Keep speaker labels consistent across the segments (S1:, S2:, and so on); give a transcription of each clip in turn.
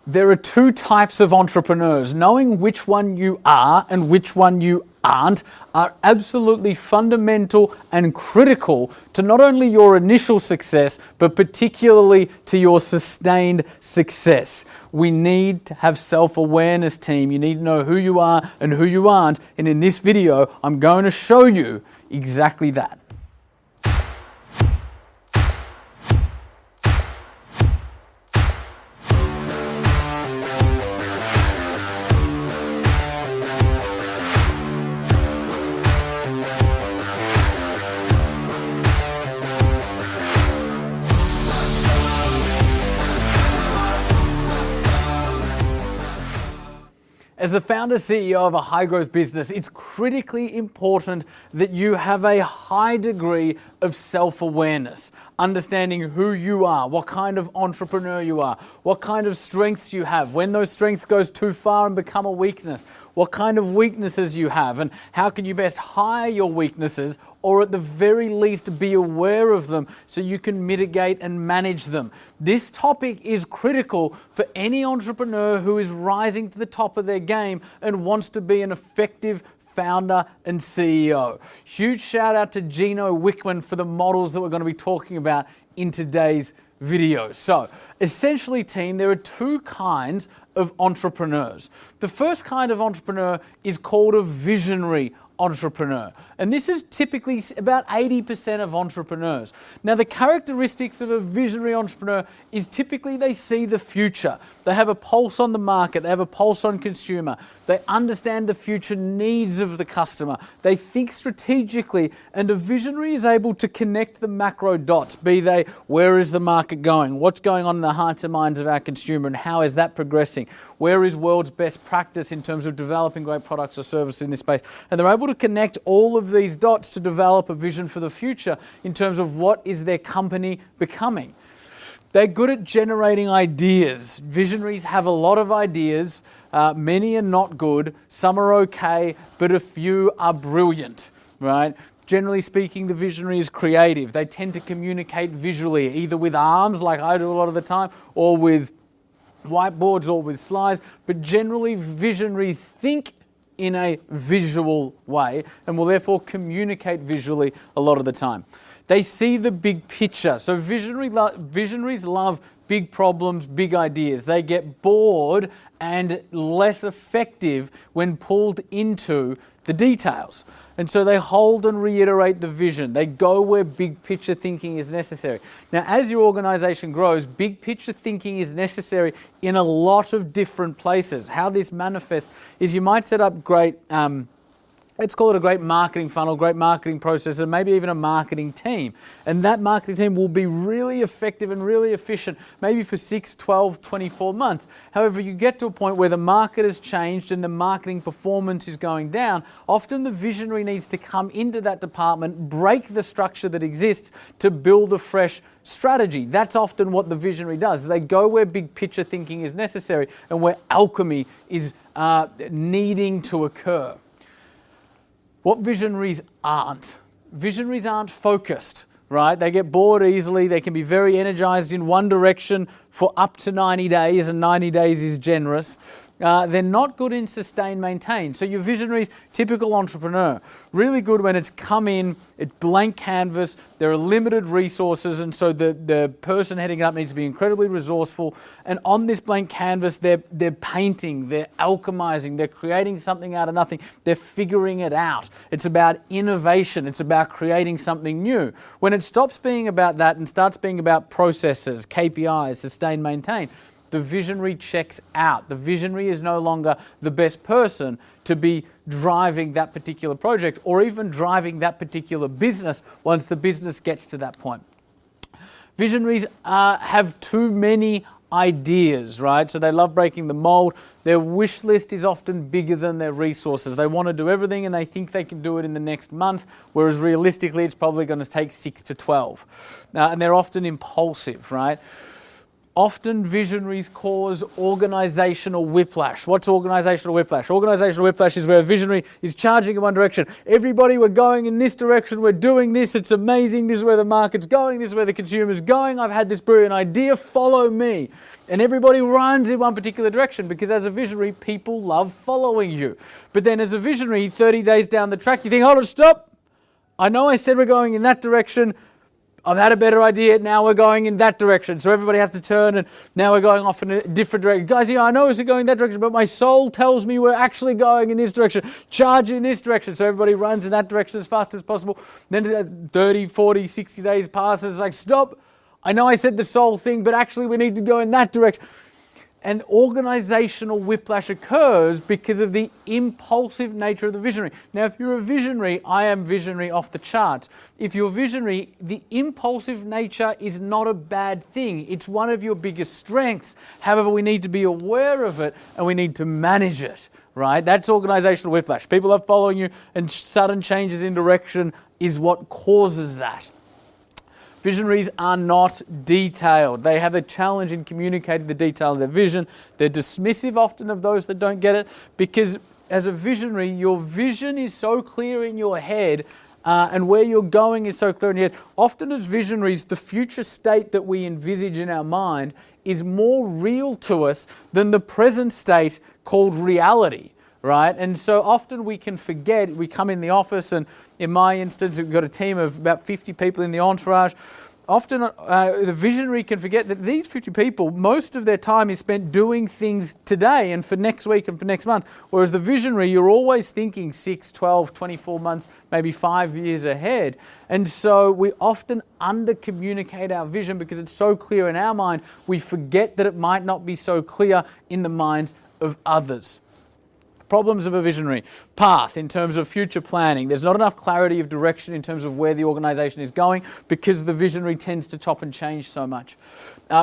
S1: There are two types of entrepreneurs. Knowing which one you are and which one you aren't are absolutely fundamental and critical to not only your initial success, but particularly to your sustained success. We need to have self-awareness, team. You need to know who you are and who you aren't. And in this video, I'm going to show you exactly that. As the founder CEO of a high growth business, it's critically important that you have a high degree of self-awareness, understanding who you are, what kind of entrepreneur you are, what kind of strengths you have, when those strengths goes too far and become a weakness, what kind of weaknesses you have, and how can you best hire your weaknesses, or at the very least be aware of them so you can mitigate and manage them. This topic is critical for any entrepreneur who is rising to the top of their game and wants to be an effective founder and CEO. Huge shout out to Gino Wickman for the models that we're going to be talking about in today's video. So essentially, team, there are two kinds of entrepreneurs. The first kind of entrepreneur is called a visionary entrepreneur. And this is typically about 80% of entrepreneurs. Now, the characteristics of a visionary entrepreneur is typically they see the future. They have a pulse on the market. They have a pulse on consumer. They understand the future needs of the customer. They think strategically, and a visionary is able to connect the macro dots, be they where is the market going, what's going on in the hearts and minds of our consumer, and how is that progressing, where is world's best practice in terms of developing great products or services in this space. And they're able to connect all of these dots to develop a vision for the future in terms of what is their company becoming. They're good at generating ideas. Visionaries have a lot of ideas. Many are not good. Some are okay, but a few are brilliant, right? Generally speaking, the visionary is creative. They tend to communicate visually, either with arms, like I do a lot of the time, or with whiteboards or with slides. But generally, visionaries think in a visual way and will therefore communicate visually a lot of the time. They see the big picture. So visionaries love big problems, big ideas. They get bored and less effective when pulled into the details. And so they hold and reiterate the vision. They go where big picture thinking is necessary. Now, as your organization grows, big picture thinking is necessary in a lot of different places. How this manifests is you might set up great, let's call it a great marketing funnel, great marketing process, and maybe even a marketing team. And that marketing team will be really effective and really efficient, maybe for 6, 12, 24 months. However, you get to a point where the market has changed and the marketing performance is going down. Often the visionary needs to come into that department, break the structure that exists to build a fresh strategy. That's often what the visionary does. They go where big picture thinking is necessary and where alchemy is needing to occur. What visionaries aren't. Visionaries aren't focused, right? They get bored easily. They can be very energized in one direction for up to 90 days, and 90 days is generous. They're not good in sustain, maintain. So your visionaries, typical entrepreneur, really good when it's come in, it's blank canvas, there are limited resources, and so the person heading it up needs to be incredibly resourceful. And on this blank canvas, they're painting, they're alchemizing, they're creating something out of nothing, they're figuring it out. It's about innovation, it's about creating something new. When it stops being about that and starts being about processes, KPIs, sustain, maintain, the visionary checks out. The visionary is no longer the best person to be driving that particular project or even driving that particular business once the business gets to that point. Visionaries have too many ideas, right? So they love breaking the mold. Their wish list is often bigger than their resources. They want to do everything and they think they can do it in the next month, whereas realistically it's probably going to take 6 to 12. And they're often impulsive, right? Often visionaries cause organizational whiplash. What's organizational whiplash? Organizational whiplash is where a visionary is charging in one direction. Everybody, we're going in this direction, we're doing this, it's amazing, this is where the market's going, this is where the consumer's going, I've had this brilliant idea, follow me. And everybody runs in one particular direction because as a visionary, people love following you. But then as a visionary, 30 days down the track, you think, hold on, stop. I know I said we're going in that direction. I've had a better idea, now we're going in that direction. So everybody has to turn and now we're going off in a different direction. Guys, I know we're going in that direction, but my soul tells me we're actually going in this direction. Charge in this direction. So everybody runs in that direction as fast as possible. Then 30, 40, 60 days passes. It's like, stop. I know I said the soul thing, but actually we need to go in that direction. And organizational whiplash occurs because of the impulsive nature of the visionary. Now, if you're a visionary, I am visionary off the charts. If you're visionary, the impulsive nature is not a bad thing. It's one of your biggest strengths. However, we need to be aware of it and we need to manage it, right? That's organizational whiplash. People are following you and sudden changes in direction is what causes that. Visionaries are not detailed. They have a challenge in communicating the detail of their vision. They're dismissive often of those that don't get it because as a visionary, your vision is so clear in your head and where you're going is so clear in your head. Often as visionaries, the future state that we envisage in our mind is more real to us than the present state called reality. Right? And so often we can forget, we come in the office and in my instance, we've got a team of about 50 people in the entourage. Often the visionary can forget that these 50 people, most of their time is spent doing things today and for next week and for next month. Whereas the visionary, you're always thinking 6, 12, 24 months, maybe 5 years ahead. And so we often under-communicate our vision because it's so clear in our mind, we forget that it might not be so clear in the minds of others. Problems of a visionary. Path in terms of future planning. There's not enough clarity of direction in terms of where the organization is going because the visionary tends to chop and change so much.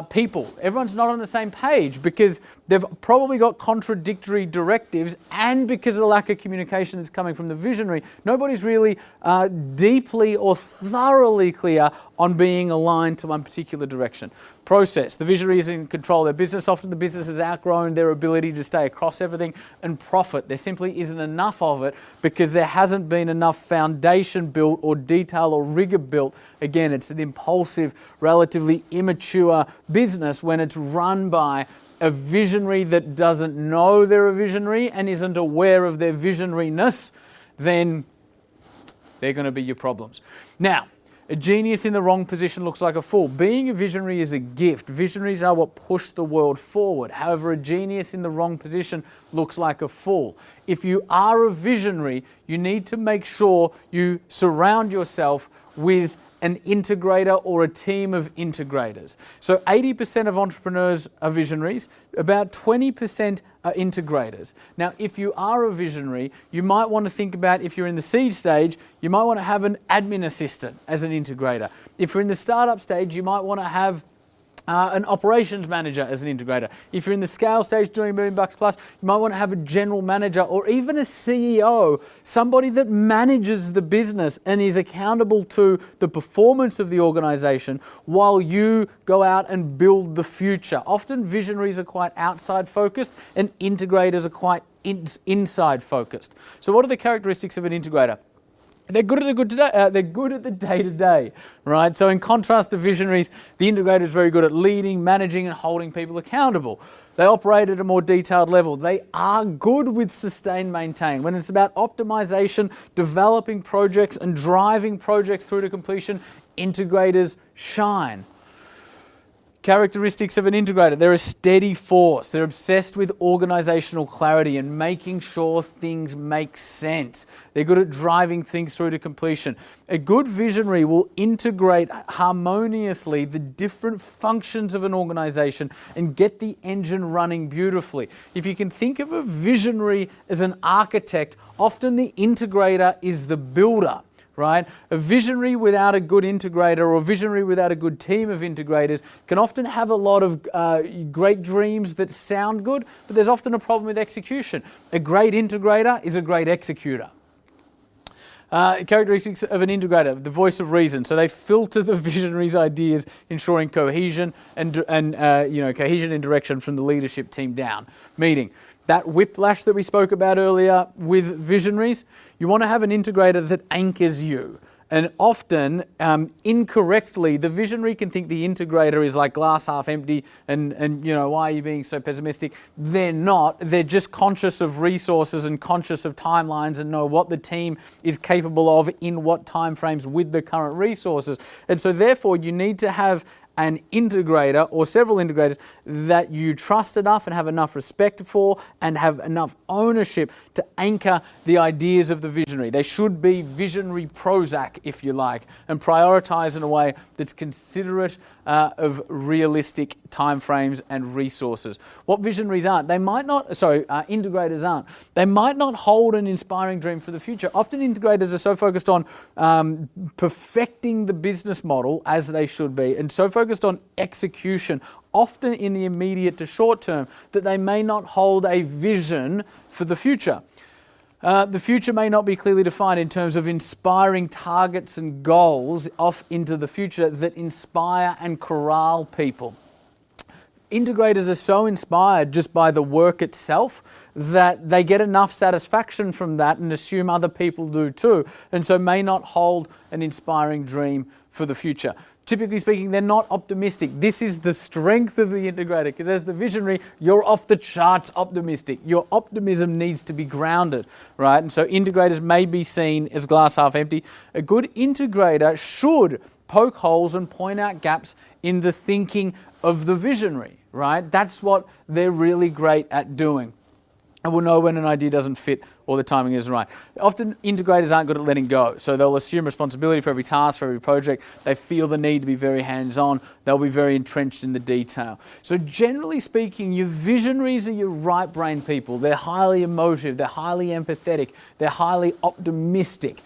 S1: People. Everyone's not on the same page because they've probably got contradictory directives and because of the lack of communication that's coming from the visionary, nobody's really deeply or thoroughly clear on being aligned to one particular direction. Process. The visionary is in control of their business. Often the business has outgrown their ability to stay across everything and profit. There simply isn't enough of it because there hasn't been enough foundation built or detail or rigor built. Again, it's an impulsive, relatively immature business when it's run by a visionary that doesn't know they're a visionary and isn't aware of their visionariness, then they're going to be your problems. Now, a genius in the wrong position looks like a fool. Being a visionary is a gift. Visionaries are what push the world forward. However, a genius in the wrong position looks like a fool. If you are a visionary, you need to make sure you surround yourself with an integrator or a team of integrators. So 80% of entrepreneurs are visionaries, about 20% are integrators. Now, if you are a visionary, you might want to think about, if you're in the seed stage, you might want to have an admin assistant as an integrator. If you're in the startup stage, you might want to have an operations manager as an integrator. If you're in the scale stage doing $1 million plus, you might want to have a general manager or even a CEO, somebody that manages the business and is accountable to the performance of the organization while you go out and build the future. Often visionaries are quite outside focused and integrators are quite inside focused. So what are the characteristics of an integrator? They're good at the day-to-day, right? So in contrast to visionaries, the integrator is very good at leading, managing, and holding people accountable. They operate at a more detailed level. They are good with sustain, maintain. When it's about optimization, developing projects, and driving projects through to completion, integrators shine. Characteristics of an integrator. They're a steady force. They're obsessed with organizational clarity and making sure things make sense. They're good at driving things through to completion. A good visionary will integrate harmoniously the different functions of an organization and get the engine running beautifully. If you can think of a visionary as an architect, often the integrator is the builder. Right? A visionary without a good integrator or a visionary without a good team of integrators can often have a lot of great dreams that sound good, but there's often a problem with execution. A great integrator is a great executor. Characteristics of an integrator, the voice of reason. So they filter the visionary's ideas, ensuring cohesion and cohesion and direction from the leadership team down. Meaning, that whiplash that we spoke about earlier with visionaries, you want to have an integrator that anchors you. And often, incorrectly, the visionary can think the integrator is like glass half empty and why are you being so pessimistic? They're not. They're just conscious of resources and conscious of timelines and know what the team is capable of in what timeframes with the current resources. And so therefore, you need to have an integrator or several integrators that you trust enough and have enough respect for and have enough ownership to anchor the ideas of the visionary. They should be visionary Prozac, if you like, and prioritize in a way that's considerate of realistic timeframes and resources. What visionaries aren't, integrators aren't. They might not hold an inspiring dream for the future. Often integrators are so focused on perfecting the business model as they should be and so focused on execution, often in the immediate to short term, that they may not hold a vision for the future. The future may not be clearly defined in terms of inspiring targets and goals off into the future that inspire and corral people. Integrators are so inspired just by the work itself that they get enough satisfaction from that and assume other people do too, and so may not hold an inspiring dream for the future. Typically speaking, they're not optimistic. This is the strength of the integrator, because as the visionary, you're off the charts optimistic. Your optimism needs to be grounded, right? And so integrators may be seen as glass half empty. A good integrator should poke holes and point out gaps in the thinking of the visionary, right? That's what they're really great at doing. And we'll know when an idea doesn't fit or the timing isn't right. Often integrators aren't good at letting go, so they'll assume responsibility for every task, for every project. They feel the need to be very hands-on. They'll be very entrenched in the detail. So generally speaking, your visionaries are your right-brain people. They're highly emotive, they're highly empathetic, they're highly optimistic.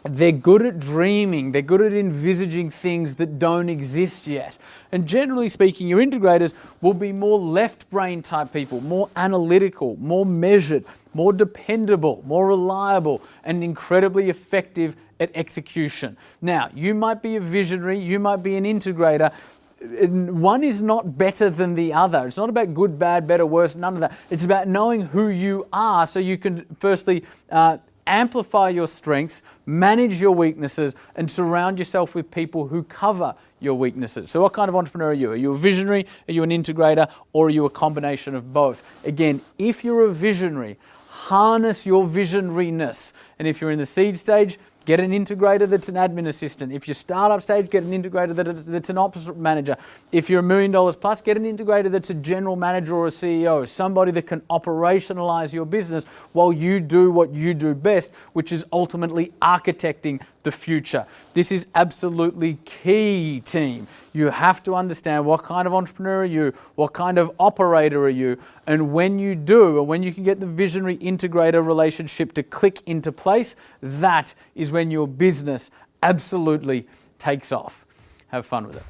S1: They're good at dreaming, they're good at envisaging things that don't exist yet. And generally speaking, your integrators will be more left brain type people, more analytical, more measured, more dependable, more reliable, and incredibly effective at execution. Now, you might be a visionary, you might be an integrator. One is not better than the other. It's not about good, bad, better, worse, none of that. It's about knowing who you are so you can firstly amplify your strengths, manage your weaknesses, and surround yourself with people who cover your weaknesses. So what kind of entrepreneur are you? Are you a visionary? Are you an integrator? Or are you a combination of both? Again, if you're a visionary, harness your visionariness. And if you're in the seed stage, get an integrator that's an admin assistant. If you're startup stage, get an integrator that's an ops manager. If you're $1 million plus, get an integrator that's a general manager or a CEO, somebody that can operationalize your business while you do what you do best, which is ultimately architecting the future. This is absolutely key, team. You have to understand what kind of entrepreneur are you, what kind of operator are you, and when you do, or when you can get the visionary integrator relationship to click into place, that is when your business absolutely takes off. Have fun with it.